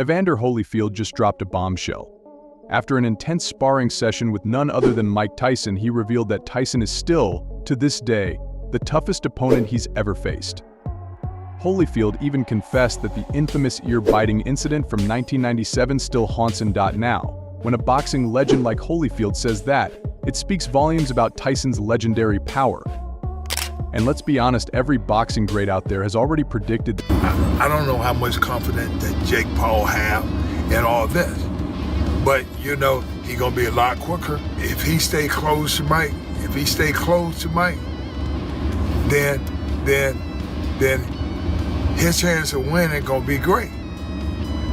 Evander Holyfield just dropped a bombshell. After an intense sparring session with none other than Mike Tyson, he revealed that Tyson is still, to this day, the toughest opponent he's ever faced. Holyfield even confessed that the infamous ear-biting incident from 1997 still haunts him. Now, when a boxing legend like Holyfield says that, it speaks volumes about Tyson's legendary power. And let's be honest, every boxing great out there has already predicted I don't know how much confidence that Jake Paul have in all this. But, you know, he's going to be a lot quicker. If he stay close to Mike, then his chance of winning going to be great.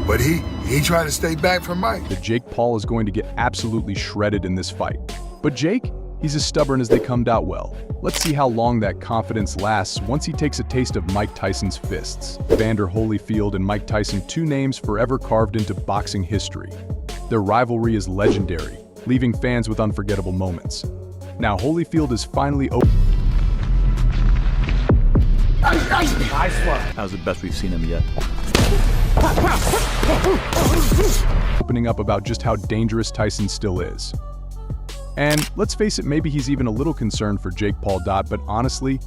But he tried to stay back from Mike. that Jake Paul is going to get absolutely shredded in this fight. But Jake, he's as stubborn as they come. Well, let's see how long that confidence lasts once he takes a taste of Mike Tyson's fists. Evander Holyfield and Mike Tyson, two names forever carved into boxing history. Their rivalry is legendary, leaving fans with unforgettable moments. Now Holyfield is finally That was the best we've seen him yet. opening up about just how dangerous Tyson still is. And let's face it, maybe he's even a little concerned for Jake Paul. But honestly,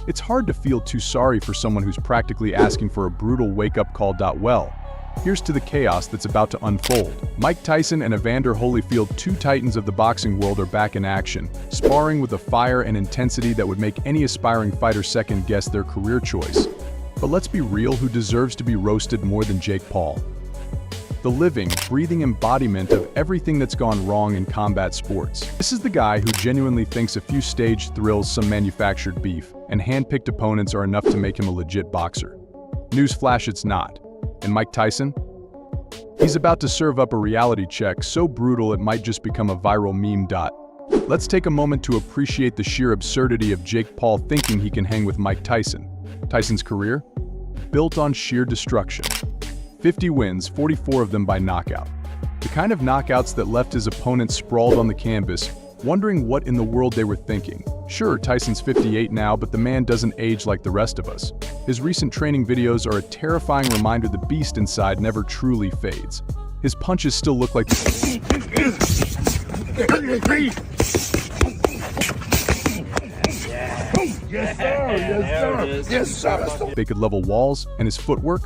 it's hard to feel too sorry for someone who's practically asking for a brutal wake-up call. Well, here's to the chaos that's about to unfold. Mike Tyson and Evander Holyfield, two titans of the boxing world, are back in action, sparring with a fire and intensity that would make any aspiring fighter second-guess their career choice. But let's be real, who deserves to be roasted more than Jake Paul? The living, breathing embodiment of everything that's gone wrong in combat sports. This is the guy who genuinely thinks a few staged thrills, some manufactured beef, and hand-picked opponents are enough to make him a legit boxer. Newsflash, it's not. And Mike Tyson? He's about to serve up a reality check so brutal it might just become a viral meme. Let's take a moment to appreciate the sheer absurdity of Jake Paul thinking he can hang with Mike Tyson. Tyson's career? Built on sheer destruction. 50 wins, 44 of them by knockout. The kind of knockouts that left his opponents sprawled on the canvas, wondering what in the world they were thinking. Sure, Tyson's 58 now, but the man doesn't age like the rest of us. His recent training videos are a terrifying reminder the beast inside never truly fades. His punches still look like Yes, sir. they could level walls, and his footwork,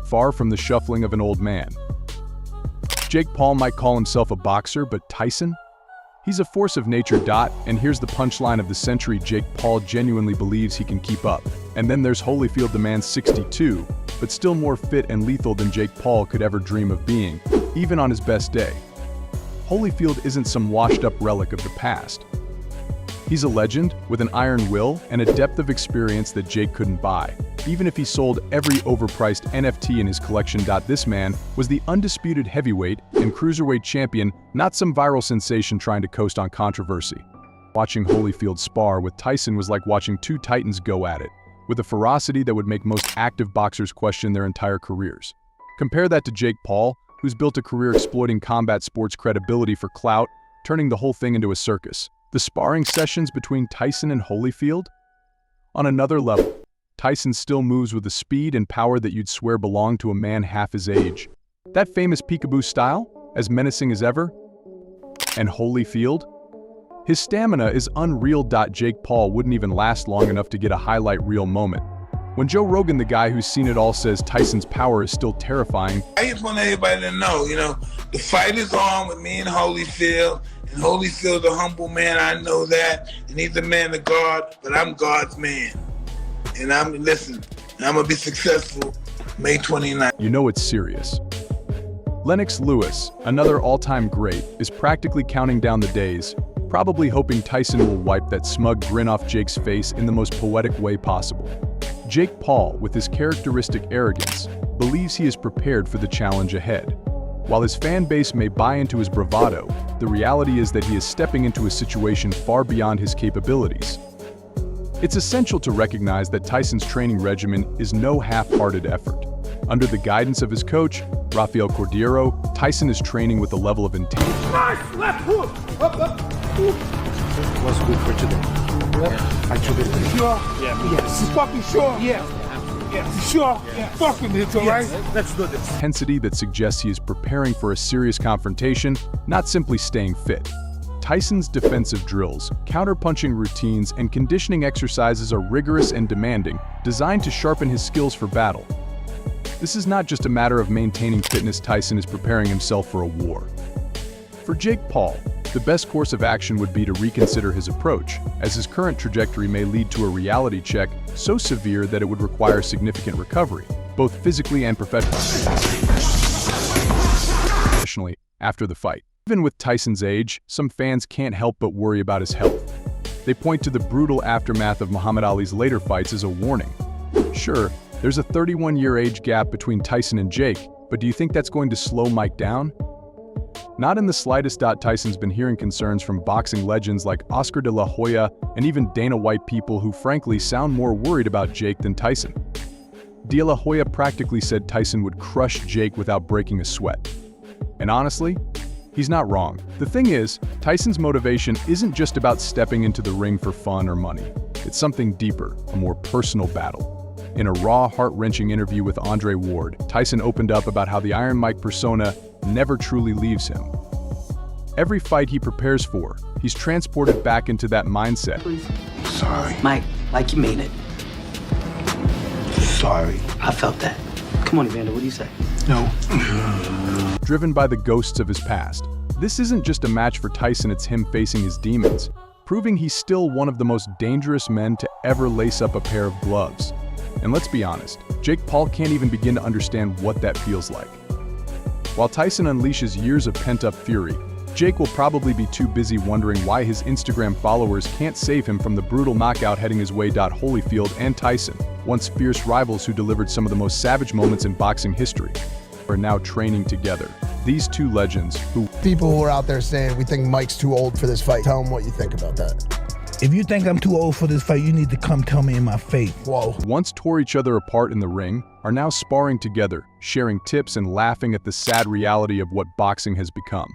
far from the shuffling of an old man. Jake Paul might call himself a boxer, but Tyson? He's a force of nature. And here's the punchline of the century: Jake Paul genuinely believes he can keep up. And then there's Holyfield, the man 62, but still more fit and lethal than Jake Paul could ever dream of being, even on his best day. Holyfield isn't some washed-up relic of the past. He's a legend with an iron will and a depth of experience that Jake couldn't buy, even if he sold every overpriced NFT in his collection. This man was the undisputed heavyweight and cruiserweight champion, not some viral sensation trying to coast on controversy. Watching Holyfield spar with Tyson was like watching two titans go at it, with a ferocity that would make most active boxers question their entire careers. Compare that to Jake Paul, who's built a career exploiting combat sports credibility for clout, turning the whole thing into a circus. The sparring sessions between Tyson and Holyfield? On another level, Tyson still moves with a speed and power that you'd swear belonged to a man half his age. That famous peekaboo style, as menacing as ever? And Holyfield? His stamina is unreal. Jake Paul wouldn't even last long enough to get a highlight reel moment. When Joe Rogan, the guy who's seen it all, says Tyson's power is still terrifying, I just want everybody to know, the fight is on with me and Holyfield. And Holyfield's a humble man, I know that. And he's a man of God, but I'm God's man. And I'm gonna be successful May 29th. you know it's serious. Lennox Lewis, another all-time great, is practically counting down the days, probably hoping Tyson will wipe that smug grin off Jake's face in the most poetic way possible. Jake Paul, with his characteristic arrogance, believes he is prepared for the challenge ahead. While his fan base may buy into his bravado, the reality is that he is stepping into a situation far beyond his capabilities. It's essential to recognize that Tyson's training regimen is no half-hearted effort. Under the guidance of his coach, Rafael Cordeiro, Tyson is training with a level of intensity. Nice left hook! Up. Was good for today. Yeah. I took it. Sure? Yeah. Yes. You fucking sure? Yeah. Yeah. You sure? Yeah. Fuck with me, it's all right? Let's do this. Intensity that suggests he is preparing for a serious confrontation, not simply staying fit. Tyson's defensive drills, counterpunching routines, and conditioning exercises are rigorous and demanding, designed to sharpen his skills for battle. This is not just a matter of maintaining fitness. Tyson is preparing himself for a war. For Jake Paul, the best course of action would be to reconsider his approach, as his current trajectory may lead to a reality check so severe that it would require significant recovery, both physically and professionally, after the fight. Even with Tyson's age, some fans can't help but worry about his health. They point to the brutal aftermath of Muhammad Ali's later fights as a warning. Sure, there's a 31-year age gap between Tyson and Jake, but do you think that's going to slow Mike down? Not in the slightest. Tyson's been hearing concerns from boxing legends like Oscar de la Hoya and even Dana White, people who frankly sound more worried about Jake than Tyson. De la Hoya practically said Tyson would crush Jake without breaking a sweat. And honestly, he's not wrong. The thing is, Tyson's motivation isn't just about stepping into the ring for fun or money. It's something deeper, a more personal battle. In a raw, heart-wrenching interview with Andre Ward, Tyson opened up about how the Iron Mike persona never truly leaves him. Every fight he prepares for, he's transported back into that mindset. Sorry. Mike, like you mean it. Sorry. I felt that. Come on, Evander, what do you say? No. Driven by the ghosts of his past. This isn't just a match for Tyson, it's him facing his demons, proving he's still one of the most dangerous men to ever lace up a pair of gloves. And let's be honest, Jake Paul can't even begin to understand what that feels like. While Tyson unleashes years of pent-up fury, Jake will probably be too busy wondering why his Instagram followers can't save him from the brutal knockout heading his way. Holyfield and Tyson, once fierce rivals who delivered some of the most savage moments in boxing history, are now training together. These two legends, who people who are out there saying we think Mike's too old for this fight, tell them what you think about that. If you think I'm too old for this fight, you need to come tell me in my face. Whoa. once tore each other apart in the ring, are now sparring together, sharing tips and laughing at the sad reality of what boxing has become.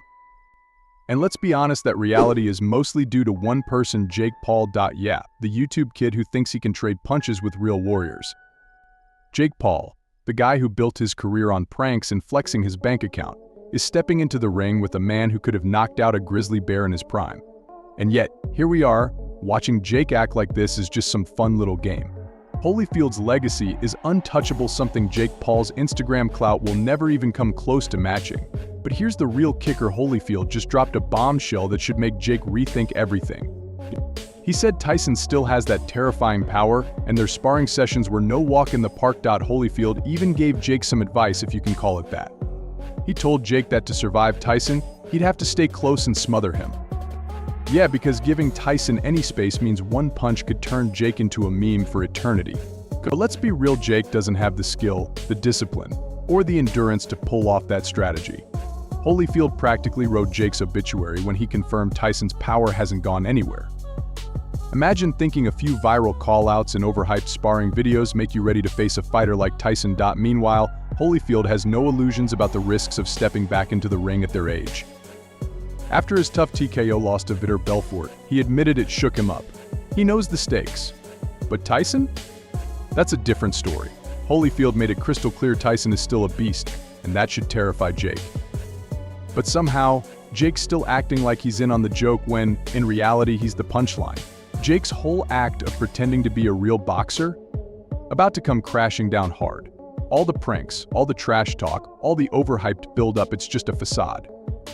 And let's be honest, that reality is mostly due to one person, Jake Paul. Yeah, the YouTube kid who thinks he can trade punches with real warriors. Jake Paul, the guy who built his career on pranks and flexing his bank account, is stepping into the ring with a man who could have knocked out a grizzly bear in his prime. And yet, here we are, watching Jake act like this is just some fun little game. Holyfield's legacy is untouchable, something Jake Paul's Instagram clout will never even come close to matching. But here's the real kicker: Holyfield just dropped a bombshell that should make Jake rethink everything. He said Tyson still has that terrifying power, and their sparring sessions were no walk in the park. Holyfield even gave Jake some advice, if you can call it that. He told Jake that to survive Tyson, he'd have to stay close and smother him. Yeah, because giving Tyson any space means one punch could turn Jake into a meme for eternity. But let's be real, Jake doesn't have the skill, the discipline, or the endurance to pull off that strategy. Holyfield practically wrote Jake's obituary when he confirmed Tyson's power hasn't gone anywhere. Imagine thinking a few viral call-outs and overhyped sparring videos make you ready to face a fighter like Tyson. Meanwhile, Holyfield has no illusions about the risks of stepping back into the ring at their age. After his tough TKO loss to Vitor Belfort, he admitted it shook him up. He knows the stakes. But Tyson? That's a different story. Holyfield made it crystal clear Tyson is still a beast, and that should terrify Jake. But somehow, Jake's still acting like he's in on the joke when, in reality, he's the punchline. Jake's whole act of pretending to be a real boxer? About to come crashing down hard. All the pranks, all the trash talk, all the overhyped build-up, it's just a facade.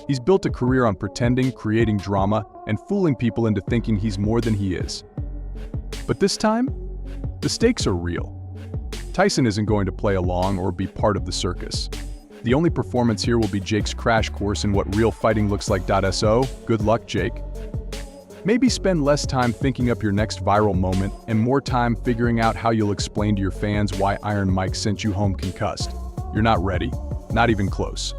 He's built a career on pretending, creating drama, and fooling people into thinking he's more than he is. But this time, the stakes are real. Tyson isn't going to play along or be part of the circus. The only performance here will be Jake's crash course in what real fighting looks like. So, good luck, Jake. Maybe spend less time thinking up your next viral moment and more time figuring out how you'll explain to your fans why Iron Mike sent you home concussed. You're not ready, not even close.